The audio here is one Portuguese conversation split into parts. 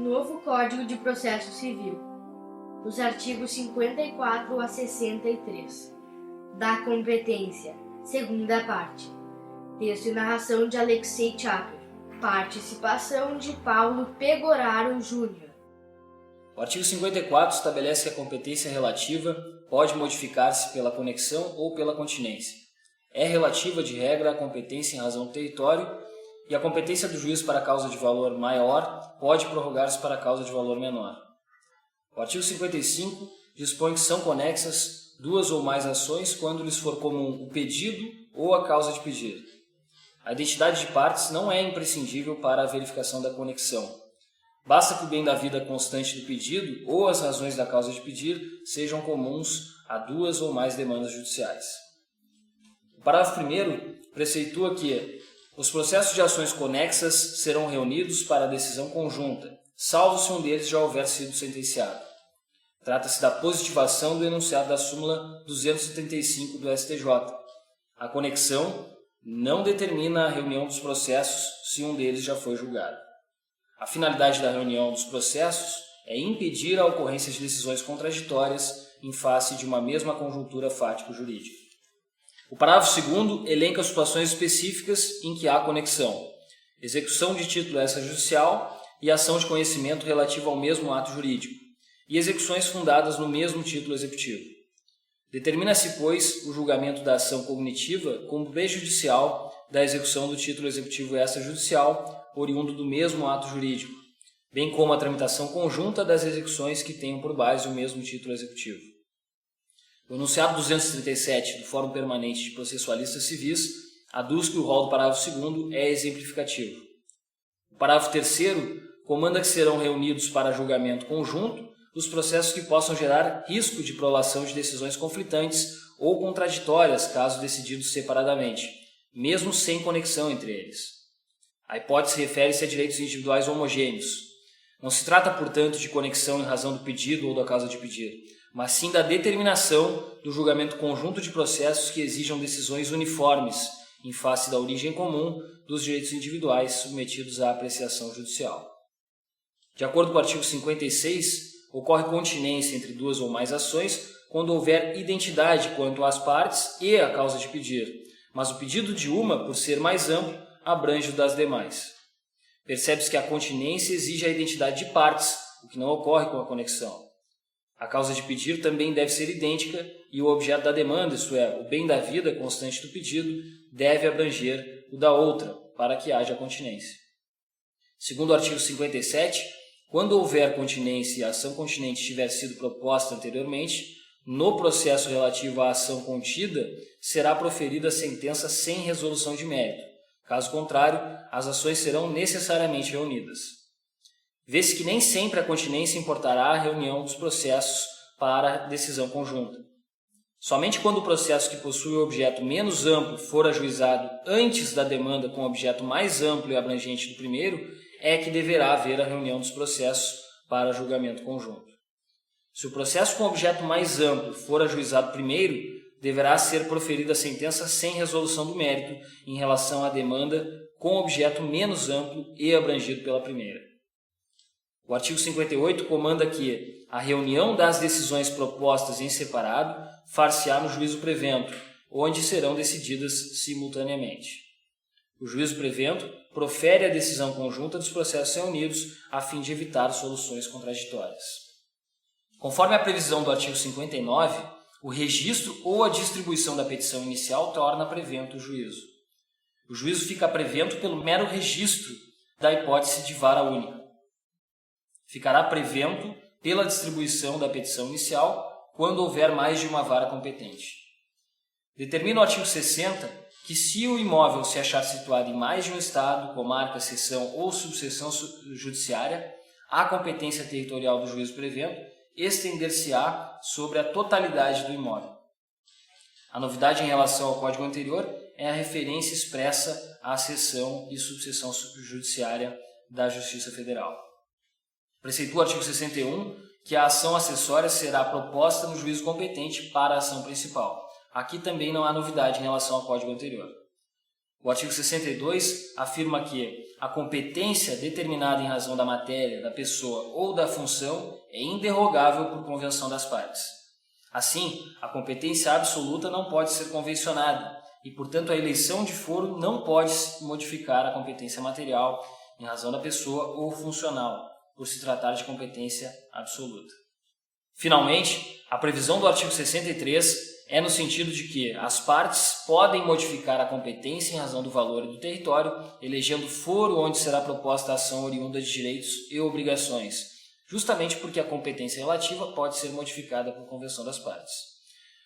novo Código de Processo Civil, os artigos 54 a 63, da competência, segunda parte. Texto e narração de Alexei Chaper. Participação de Paulo Pegoraro Júnior. O artigo 54 estabelece que a competência relativa pode modificar-se pela conexão ou pela continência. É relativa, de regra, à competência em razão do território, e a competência do juiz para causa de valor maior pode prorrogar-se para causa de valor menor. O artigo 55 dispõe que são conexas duas ou mais ações quando lhes for comum o pedido ou a causa de pedir. A identidade de partes não é imprescindível para a verificação da conexão. Basta que o bem da vida constante do pedido ou as razões da causa de pedir sejam comuns a duas ou mais demandas judiciais. O parágrafo 1º preceitua que os processos de ações conexas serão reunidos para decisão conjunta, salvo se um deles já houver sido sentenciado. Trata-se da positivação do enunciado da súmula 275 do STJ. A conexão não determina a reunião dos processos se um deles já foi julgado. A finalidade da reunião dos processos é impedir a ocorrência de decisões contraditórias em face de uma mesma conjuntura fático-jurídica. O parágrafo 2º elenca situações específicas em que há conexão: execução de título extrajudicial e ação de conhecimento relativa ao mesmo ato jurídico, e execuções fundadas no mesmo título executivo. Determina-se, pois, o julgamento da ação cognitiva como prejudicial da execução do título executivo extrajudicial oriundo do mesmo ato jurídico, bem como a tramitação conjunta das execuções que tenham por base o mesmo título executivo. O enunciado 237 do Fórum Permanente de Processualistas Civis aduz que o rol do parágrafo 2º é exemplificativo. O parágrafo 3º comanda que serão reunidos para julgamento conjunto os processos que possam gerar risco de prolação de decisões conflitantes ou contraditórias, caso decididos separadamente, mesmo sem conexão entre eles. A hipótese refere-se a direitos individuais homogêneos. Não se trata, portanto, de conexão em razão do pedido ou da causa de pedir, mas sim da determinação do julgamento conjunto de processos que exijam decisões uniformes em face da origem comum dos direitos individuais submetidos à apreciação judicial. De acordo com o artigo 56, ocorre continência entre duas ou mais ações quando houver identidade quanto às partes e à causa de pedir, mas o pedido de uma, por ser mais amplo, abrange o das demais. Percebe-se que a continência exige a identidade de partes, o que não ocorre com a conexão. A causa de pedir também deve ser idêntica e o objeto da demanda, isto é, o bem da vida constante do pedido, deve abranger o da outra, para que haja continência. Segundo o artigo 57, quando houver continência e a ação continente tiver sido proposta anteriormente, no processo relativo à ação contida, será proferida a sentença sem resolução de mérito. Caso contrário, as ações serão necessariamente reunidas. Vê-se que nem sempre a continência importará a reunião dos processos para decisão conjunta. Somente quando o processo que possui o objeto menos amplo for ajuizado antes da demanda com objeto mais amplo e abrangente do primeiro, é que deverá haver a reunião dos processos para julgamento conjunto. Se o processo com objeto mais amplo for ajuizado primeiro, deverá ser proferida a sentença sem resolução do mérito em relação à demanda com objeto menos amplo e abrangido pela primeira. O artigo 58 comanda que a reunião das decisões propostas em separado far-se-á no juízo prevento, onde serão decididas simultaneamente. O juízo prevento profere a decisão conjunta dos processos reunidos a fim de evitar soluções contraditórias. Conforme a previsão do artigo 59, o registro ou a distribuição da petição inicial torna prevento o juízo. O juízo fica prevento pelo mero registro da hipótese de vara única. Ficará prevento pela distribuição da petição inicial quando houver mais de uma vara competente. Determina o artigo 60 que se o imóvel se achar situado em mais de um estado, comarca, seção ou subseção judiciária, a competência territorial do juízo prevento estender-se-á sobre a totalidade do imóvel. A novidade em relação ao Código anterior é a referência expressa à seção e subseção judiciária da Justiça Federal. Preceitua o artigo 61 que a ação acessória será proposta no juízo competente para a ação principal. Aqui também não há novidade em relação ao Código anterior. O artigo 62 afirma que a competência determinada em razão da matéria, da pessoa ou da função é inderrogável por convenção das partes. Assim, a competência absoluta não pode ser convencionada e, portanto, a eleição de foro não pode modificar a competência material em razão da pessoa ou funcional, por se tratar de competência absoluta. Finalmente, a previsão do artigo 63 é no sentido de que as partes podem modificar a competência em razão do valor e do território, elegendo foro onde será proposta a ação oriunda de direitos e obrigações, justamente porque a competência relativa pode ser modificada por convenção das partes.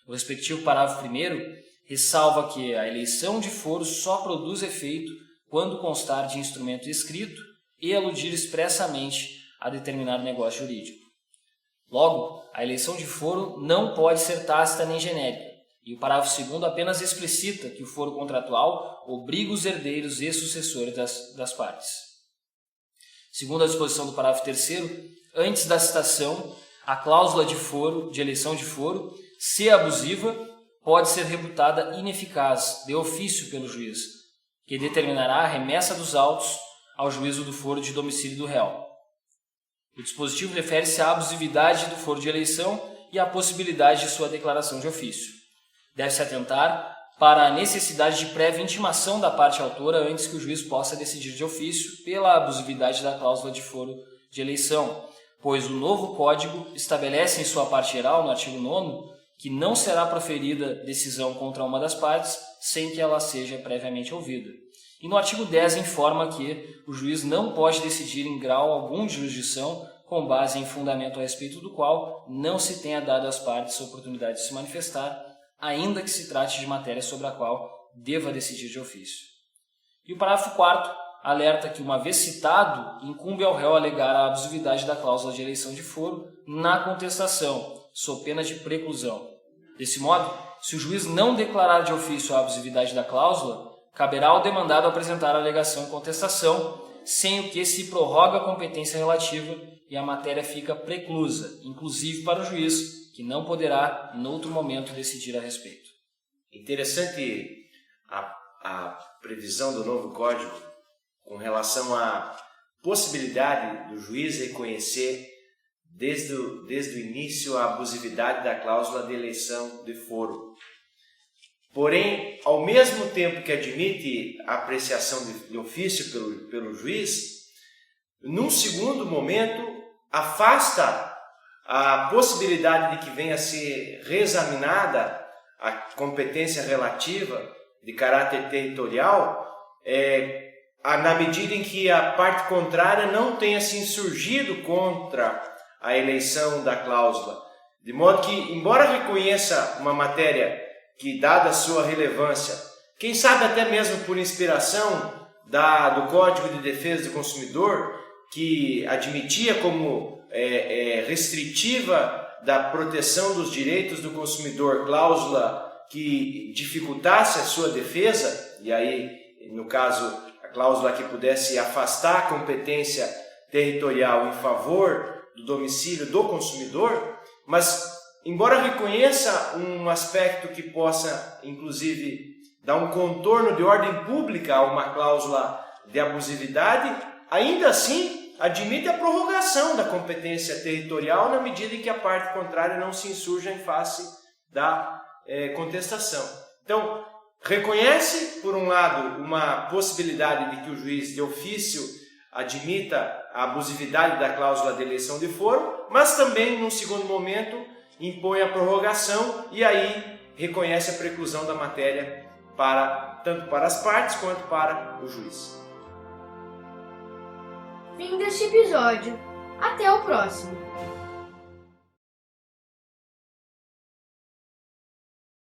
O respectivo parágrafo 1º ressalva que a eleição de foro só produz efeito quando constar de instrumento escrito e aludir expressamente a determinado negócio jurídico. Logo, a eleição de foro não pode ser tácita nem genérica, e o parágrafo 2º apenas explicita que o foro contratual obriga os herdeiros e sucessores das partes. Segundo a disposição do parágrafo 3º, antes da citação, a cláusula de foro, de eleição de foro, se abusiva, pode ser reputada ineficaz, de ofício pelo juiz, que determinará a remessa dos autos ao juízo do foro de domicílio do réu. O dispositivo refere-se à abusividade do foro de eleição e à possibilidade de sua declaração de ofício. Deve-se atentar para a necessidade de prévia intimação da parte autora antes que o juiz possa decidir de ofício pela abusividade da cláusula de foro de eleição, pois o novo Código estabelece em sua parte geral, no artigo 9º, que não será proferida decisão contra uma das partes sem que ela seja previamente ouvida. E no artigo 10 informa que o juiz não pode decidir em grau algum de jurisdição com base em fundamento a respeito do qual não se tenha dado às partes a oportunidade de se manifestar, ainda que se trate de matéria sobre a qual deva decidir de ofício. E o parágrafo 4º alerta que, uma vez citado, incumbe ao réu alegar a abusividade da cláusula de eleição de foro na contestação, sob pena de preclusão. Desse modo, se o juiz não declarar de ofício a abusividade da cláusula, caberá ao demandado apresentar a alegação em contestação, sem o que se prorroga a competência relativa e a matéria fica preclusa, inclusive para o juiz, que não poderá, em outro momento, decidir a respeito. Interessante a previsão do novo Código com relação à possibilidade do juiz reconhecer desde o início a abusividade da cláusula de eleição de foro. Porém, ao mesmo tempo que admite a apreciação de ofício pelo juiz, num segundo momento afasta a possibilidade de que venha a ser reexaminada a competência relativa de caráter territorial, na medida em que a parte contrária não tenha se insurgido contra a eleição da cláusula. De modo que, embora reconheça uma matéria que, dada a sua relevância, quem sabe até mesmo por inspiração do Código de Defesa do Consumidor, que admitia como restritiva da proteção dos direitos do consumidor cláusula que dificultasse a sua defesa, e aí, no caso, a cláusula que pudesse afastar a competência territorial em favor do domicílio do consumidor, mas embora reconheça um aspecto que possa, inclusive, dar um contorno de ordem pública a uma cláusula de abusividade, ainda assim admite a prorrogação da competência territorial na medida em que a parte contrária não se insurja em face da contestação. Então, reconhece, por um lado, uma possibilidade de que o juiz de ofício admita a abusividade da cláusula de eleição de foro, mas também, num segundo momento, impõe a prorrogação e aí reconhece a preclusão da matéria tanto para as partes quanto para o juiz. Fim deste episódio. Até o próximo!